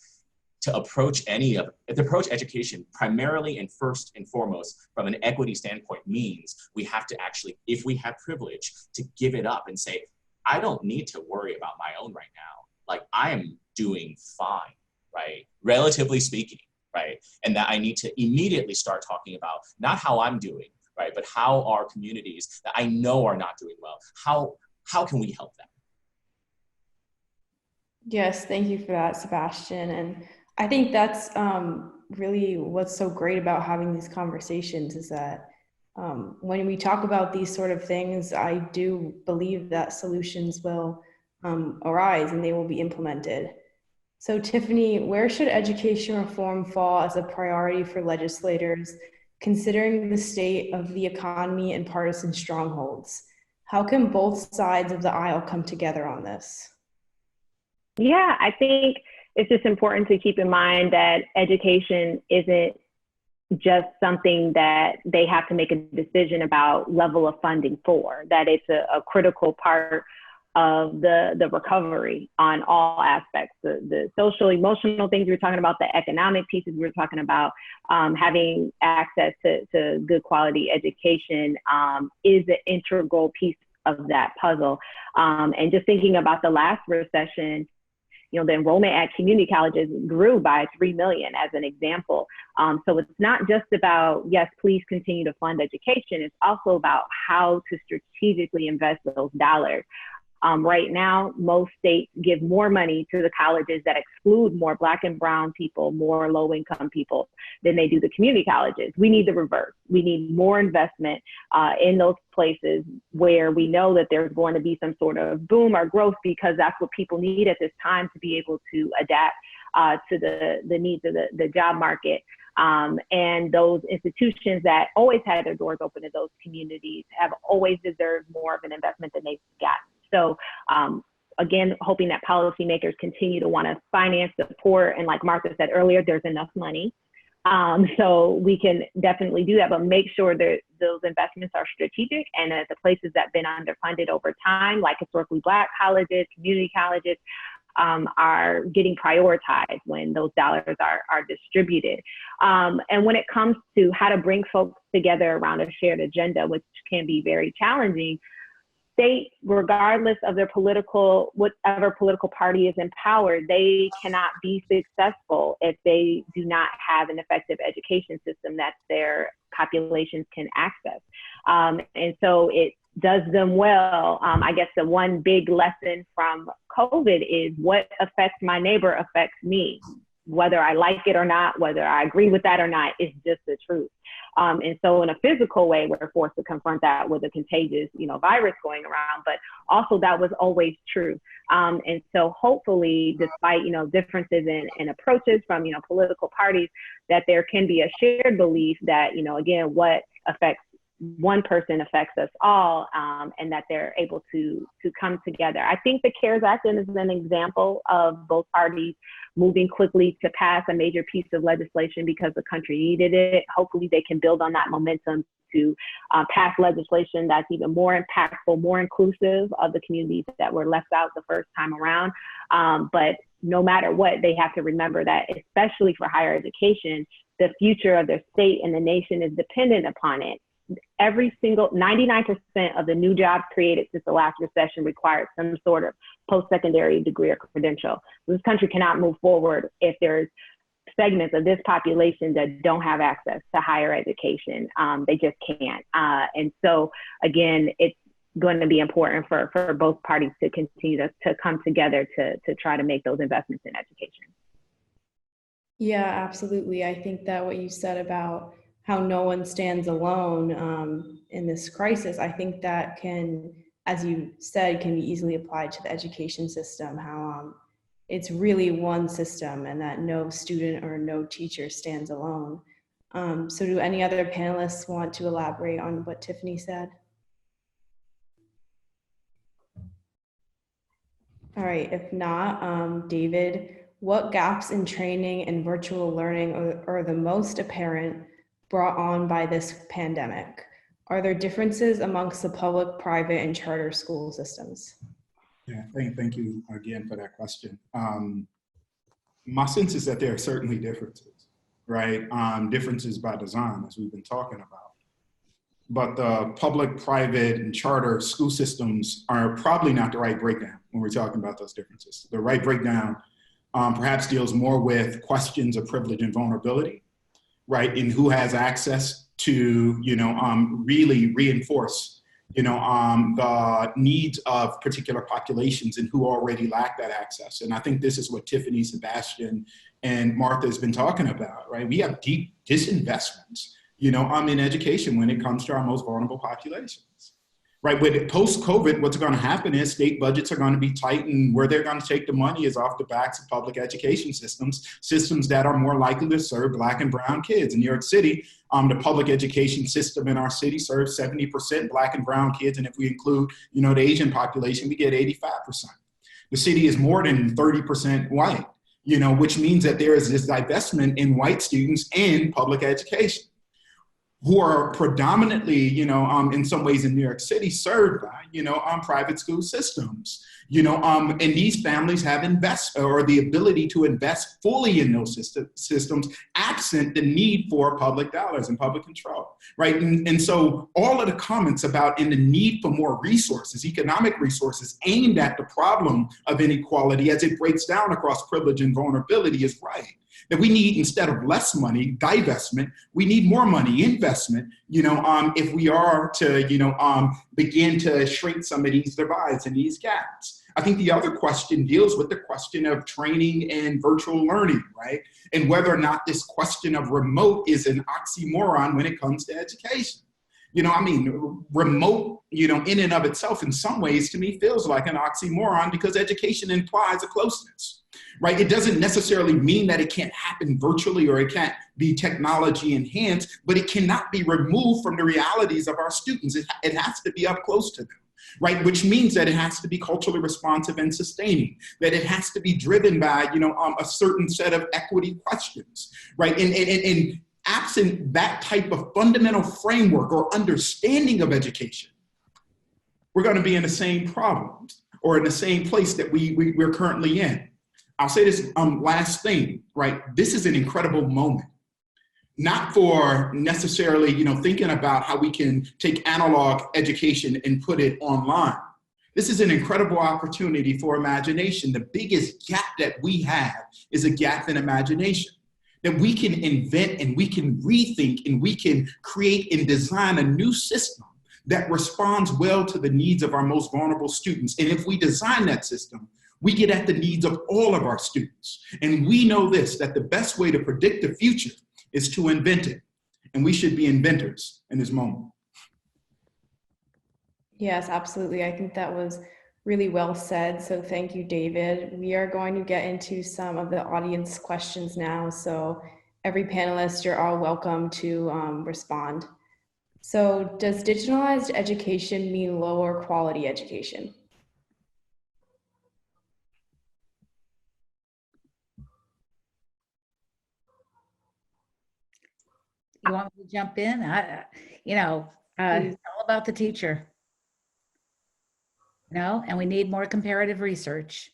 to approach education primarily and first and foremost from an equity standpoint means we have to actually, if we have privilege, to give it up and say, I don't need to worry about my own right now. Like, I am doing fine, right? Relatively speaking, right? And that I need to immediately start talking about not how I'm doing, right? But how our communities that I know are not doing well, how can we help them? Yes, thank you for that, Sebastian. And I think that's really what's so great about having these conversations is that when we talk about these sort of things, I do believe that solutions will arise and they will be implemented. So Tiffany, where should education reform fall as a priority for legislators, considering the state of the economy and partisan strongholds? How can both sides of the aisle come together on this? Yeah, I think it's just important to keep in mind that education isn't just something that they have to make a decision about level of funding for, that it's a critical part of the recovery on all aspects, the social, emotional things we were talking about, the economic pieces we were talking about, having access to good quality education is an integral piece of that puzzle. And just thinking about the last recession, you know, the enrollment at community colleges grew by 3 million as an example. So it's not just about, yes, please continue to fund education. It's also about how to strategically invest those dollars. Right now, most states give more money to the colleges that exclude more Black and brown people, more low-income people than they do the community colleges. We need the reverse. We need more investment in those places where we know that there's going to be some sort of boom or growth, because that's what people need at this time to be able to adapt to the needs of the job market. And those institutions that always had their doors open to those communities have always deserved more of an investment than they've gotten. So again, hoping that policymakers continue to want to finance, support, and like Martha said earlier, there's enough money. So we can definitely do that, but make sure that those investments are strategic and that the places that have been underfunded over time, like historically Black colleges, community colleges, are getting prioritized when those dollars are distributed. And when it comes to how to bring folks together around a shared agenda, which can be very challenging, states, regardless of their whatever political party is in power, they cannot be successful if they do not have an effective education system that their populations can access. And so it does them well. I guess the one big lesson from COVID is what affects my neighbor affects me. Whether I like it or not, whether I agree with that or not, it's just the truth. And so in a physical way, we're forced to confront that with a contagious, virus going around, but also that was always true. And so hopefully, despite, differences in approaches from, political parties, that there can be a shared belief that, again, what affects one person affects us all, and that they're able to come together. I think the CARES Act is an example of both parties moving quickly to pass a major piece of legislation because the country needed it. Hopefully they can build on that momentum to pass legislation that's even more impactful, more inclusive of the communities that were left out the first time around. But no matter what, they have to remember that, especially for higher education, the future of their state and the nation is dependent upon it. Every single 99% of the new jobs created since the last recession required some sort of post-secondary degree or credential. This country cannot move forward if there's segments of this population that don't have access to higher education. They just can't. And so again, it's going to be important for both parties to continue to come together to try to make those investments in education. Yeah, absolutely. I think that what you said about how no one stands alone in this crisis, I think that can, as you said, can be easily applied to the education system, how it's really one system and that no student or no teacher stands alone. So do any other panelists want to elaborate on what Tiffany said? All right, if not, David, what gaps in training and virtual learning are the most apparent brought on by this pandemic? Are there differences amongst the public, private, and charter school systems? Yeah, thank you again for that question. My sense is that there are certainly differences, right? Differences by design, as we've been talking about. But the public, private, and charter school systems are probably not the right breakdown when we're talking about those differences. The right breakdown perhaps deals more with questions of privilege and vulnerability, right? And who has access to, really reinforce, the needs of particular populations and who already lack that access. And I think this is what Tiffany, Sebastian, and Martha has been talking about, right? We have deep disinvestments, in education when it comes to our most vulnerable populations, right? With post-COVID, what's going to happen is state budgets are going to be tight, and where they're going to take the money is off the backs of public education systems that are more likely to serve Black and brown kids. In New York City, the public education system in our city serves 70% Black and brown kids, and if we include, the Asian population, we get 85%. The city is more than 30% white, which means that there is this divestment in white students in public education, who are predominantly, in some ways in New York City, served by, private school systems, and these families have the ability to invest fully in those systems, absent the need for public dollars and public control, right? And so all of the comments about the need for more resources, economic resources aimed at the problem of inequality as it breaks down across privilege and vulnerability is right. That we need, instead of less money, divestment, we need more money, investment, if we are to, begin to shrink some of these divides and these gaps. I think the other question deals with the question of training and virtual learning, right? And whether or not this question of remote is an oxymoron when it comes to education. Remote, in and of itself, in some ways, to me, feels like an oxymoron because education implies a closeness, right? It doesn't necessarily mean that it can't happen virtually or it can't be technology enhanced, but it cannot be removed from the realities of our students. It has to be up close to them, right? Which means that it has to be culturally responsive and sustaining, that it has to be driven by, a certain set of equity questions, right? And absent that type of fundamental framework or understanding of education, we're going to be in the same problems or in the same place that we're currently in. I'll say this last thing, right? This is an incredible moment, not for necessarily, thinking about how we can take analog education and put it online. This is an incredible opportunity for imagination. The biggest gap that we have is a gap in imagination. That we can invent and we can rethink and we can create and design a new system that responds well to the needs of our most vulnerable students. And if we design that system, we get at the needs of all of our students. And we know this, that the best way to predict the future is to invent it. And we should be inventors in this moment. Yes, absolutely. I think that was really well said. So thank you, David. We are going to get into some of the audience questions now. So every panelist, you're all welcome to respond. So does digitalized education mean lower quality education? You want me to jump in? It's all about the teacher. And we need more comparative research.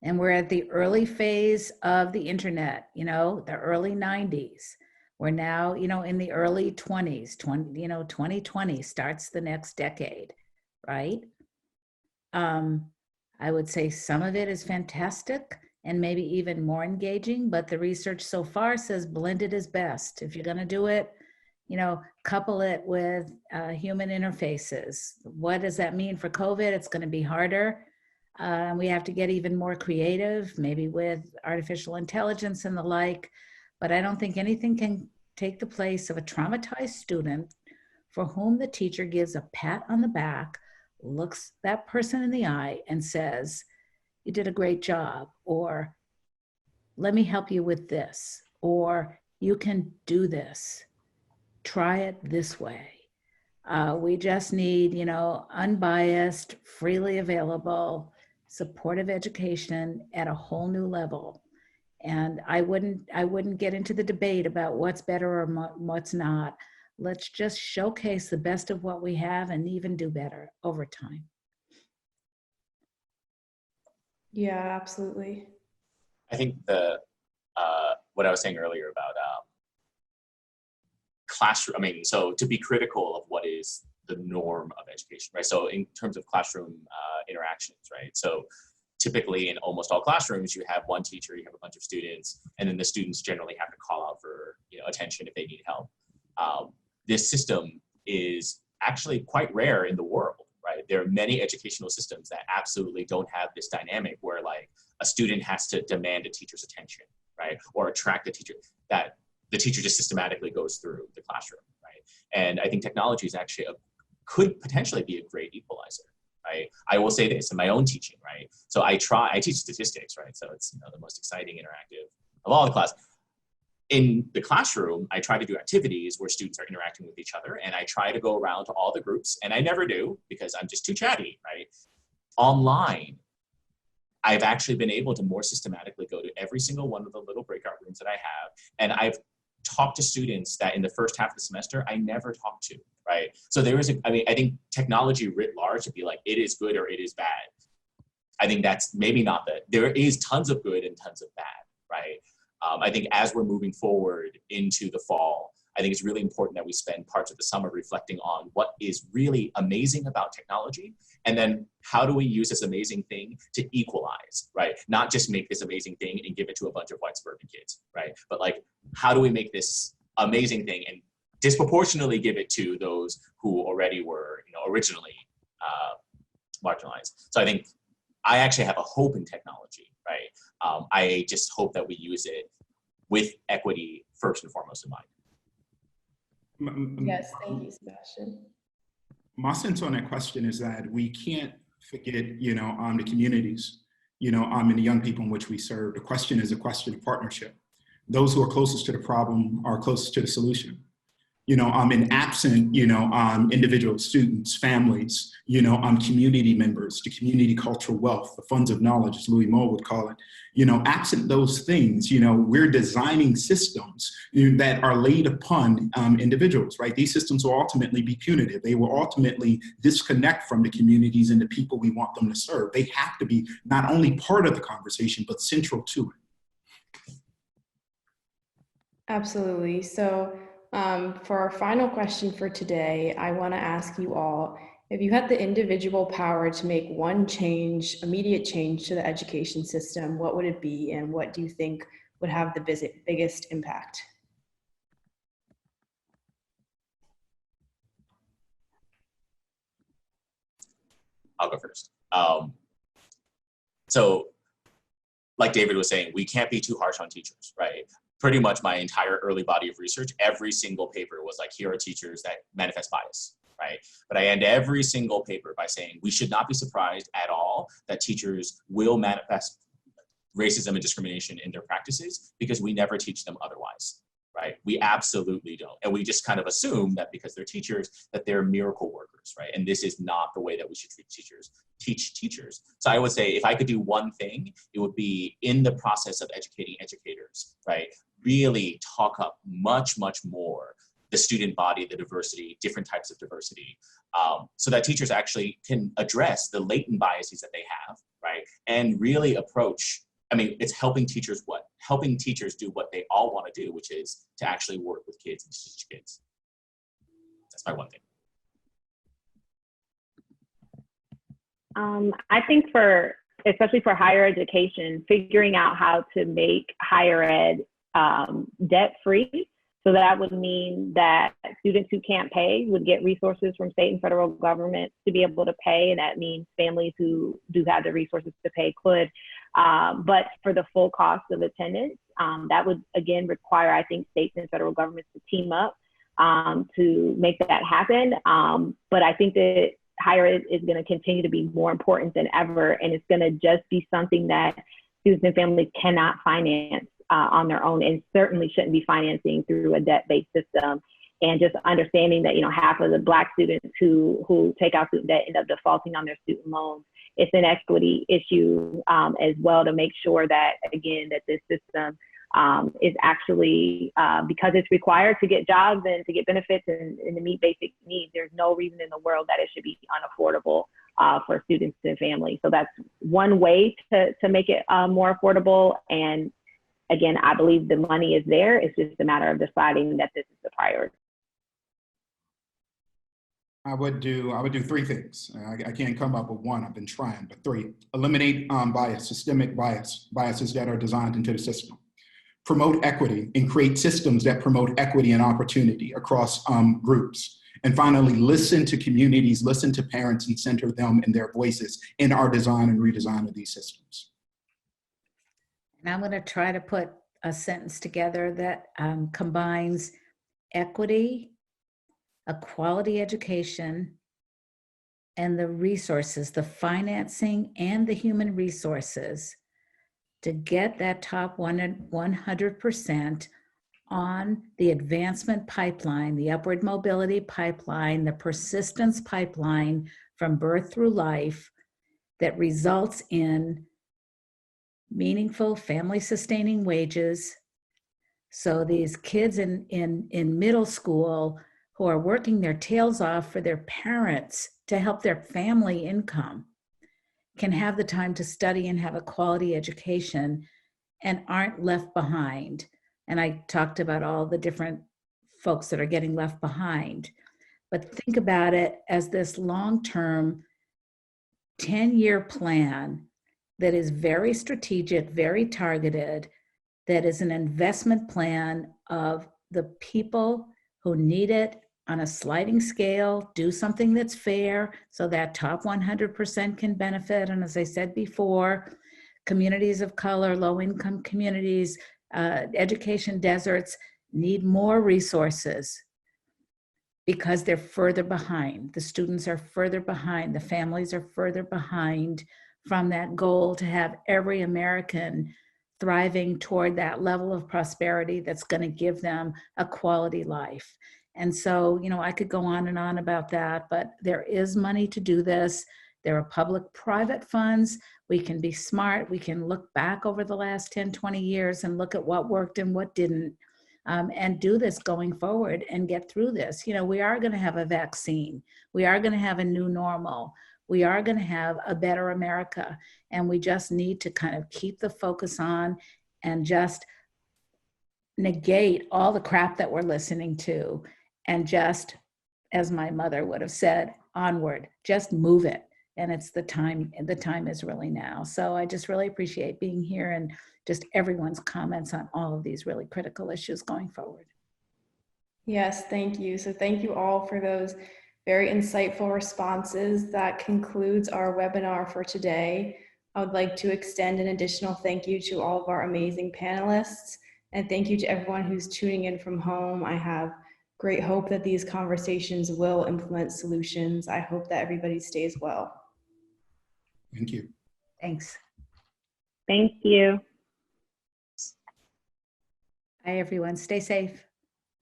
And we're at the early phase of the internet, the early 90s. We're now, in the early 20s, 2020 starts the next decade, right? I would say some of it is fantastic and maybe even more engaging, but the research so far says blended is best. If you're gonna do it, couple it with human interfaces. What does that mean for COVID? It's going to be harder. We have to get even more creative, maybe with artificial intelligence and the like. But I don't think anything can take the place of a traumatized student for whom the teacher gives a pat on the back, looks that person in the eye and says, "You did a great job," or "Let me help you with this," or "You can do this. Try it this way." We just need, unbiased, freely available, supportive education at a whole new level. And I wouldn't get into the debate about what's better or what's not. Let's just showcase the best of what we have and even do better over time. Yeah, absolutely. I think the what I was saying earlier about classroom, I mean, so to be critical of what is the norm of education, right? So in terms of classroom interactions, right? So typically in almost all classrooms, you have one teacher, you have a bunch of students, and then the students generally have to call out for attention if they need help. This system is actually quite rare in the world, right? There are many educational systems that absolutely don't have this dynamic where like a student has to demand a teacher's attention, right? Or attract a teacher, that the teacher just systematically goes through the classroom, right? And I think technology is actually could potentially be a great equalizer, right? I will say this in my own teaching, right? So I teach statistics, right? So it's the most exciting interactive of all the classes. In the classroom, I try to do activities where students are interacting with each other, and I try to go around to all the groups, and I never do because I'm just too chatty, right? Online, I've actually been able to more systematically go to every single one of the little breakout rooms that I have, and I've talked to students that in the first half of the semester, I never talked to, right? So there is I think technology writ large would be like, it is good or it is bad. I think that's maybe not that. There is tons of good and tons of bad, right? I think as we're moving forward into the fall, I think it's really important that we spend parts of the summer reflecting on what is really amazing about technology, and then how do we use this amazing thing to equalize, right? Not just make this amazing thing and give it to a bunch of white suburban kids, right? But like, how do we make this amazing thing and disproportionately give it to those who already were, originally marginalized? So I think I actually have a hope in technology, right? I just hope that we use it with equity first and foremost in mind. Yes, thank you, Sebastian. My sense on that question is that we can't forget, the communities, and the young people in which we serve. The question is a question of partnership. Those who are closest to the problem are closest to the solution. In absent, individual students, families, community members, the community cultural wealth, the funds of knowledge, as Louis Moore would call it, absent those things, we're designing systems that are laid upon individuals, right? These systems will ultimately be punitive. They will ultimately disconnect from the communities and the people we want them to serve. They have to be not only part of the conversation, but central to it. Absolutely. So, for our final question for today, I want to ask you all, if you had the individual power to make one change, immediate change to the education system, what would it be, and what do you think would have the biggest impact? I'll go first. So like David was saying, we can't be too harsh on teachers, right? Pretty much my entire early body of research, every single paper was like, here are teachers that manifest bias, right? But I end every single paper by saying we should not be surprised at all that teachers will manifest racism and discrimination in their practices because we never teach them otherwise, right? We absolutely don't. And we just kind of assume that because they're teachers, that they're miracle workers, right? And this is not the way that we should teach teachers. So I would say if I could do one thing, it would be in the process of educating educators, right? Really talk up much, much more the student body, the diversity, different types of diversity, so that teachers actually can address the latent biases that they have, right? And really approach, it's helping teachers helping teachers do what they all want to do, which is to actually work with kids and teach kids. That's my one thing. I think especially for higher education, figuring out how to make higher ed debt-free. So that would mean that students who can't pay would get resources from state and federal governments to be able to pay. And that means families who do have the resources to pay could. But for the full cost of attendance, that would again require, I think, states and federal governments to team up to make that happen. But I think that higher ed is going to continue to be more important than ever. And it's going to just be something that students and families cannot finance on their own, and certainly shouldn't be financing through a debt-based system. And just understanding that, half of the Black students who take out student debt end up defaulting on their student loans. It's an equity issue as well, to make sure that, again, that this system is actually, because it's required to get jobs and to get benefits and to meet basic needs, there's no reason in the world that it should be unaffordable for students and families. So that's one way to make it more affordable. And again, I believe the money is there. It's just a matter of deciding that this is the priority. I would do 3 things. I can't come up with one. I've been trying, but 3. Eliminate bias, systemic biases that are designed into the system. Promote equity and create systems that promote equity and opportunity across groups. And finally, listen to communities, listen to parents, and center them and their voices in our design and redesign of these systems. And I'm going to try to put a sentence together that combines equity, a quality education, and the resources, the financing and the human resources to get that top 100% on the advancement pipeline, the upward mobility pipeline, the persistence pipeline from birth through life that results in meaningful family sustaining wages. So these kids in middle school who are working their tails off for their parents to help their family income can have the time to study and have a quality education and aren't left behind. And I talked about all the different folks that are getting left behind. But think about it as this long-term 10-year plan that is very strategic, very targeted, that is an investment plan of the people who need it on a sliding scale, do something that's fair so that top 100% can benefit. And as I said before, communities of color, low-income communities, education deserts need more resources because they're further behind. The students are further behind. The families are further behind from that goal to have every American thriving toward that level of prosperity that's going to give them a quality life. And so, I could go on and on about that, but there is money to do this. There are public-private funds. We can be smart. We can look back over the last 10, 20 years and look at what worked and what didn't, and do this going forward and get through this. We are going to have a vaccine. We are going to have a new normal. We are going to have a better America. And we just need to kind of keep the focus on and just negate all the crap that we're listening to and just, as my mother would have said, onward, just move it. And it's the time is really now. So I just really appreciate being here and just everyone's comments on all of these really critical issues going forward. Yes, thank you. So thank you all for those very insightful responses. That concludes our webinar for today. I would like to extend an additional thank you to all of our amazing panelists, and thank you to everyone who's tuning in from home. I have great hope that these conversations will implement solutions. I hope that everybody stays well. Thank you. Thanks. Thank you. Bye, everyone. Stay safe.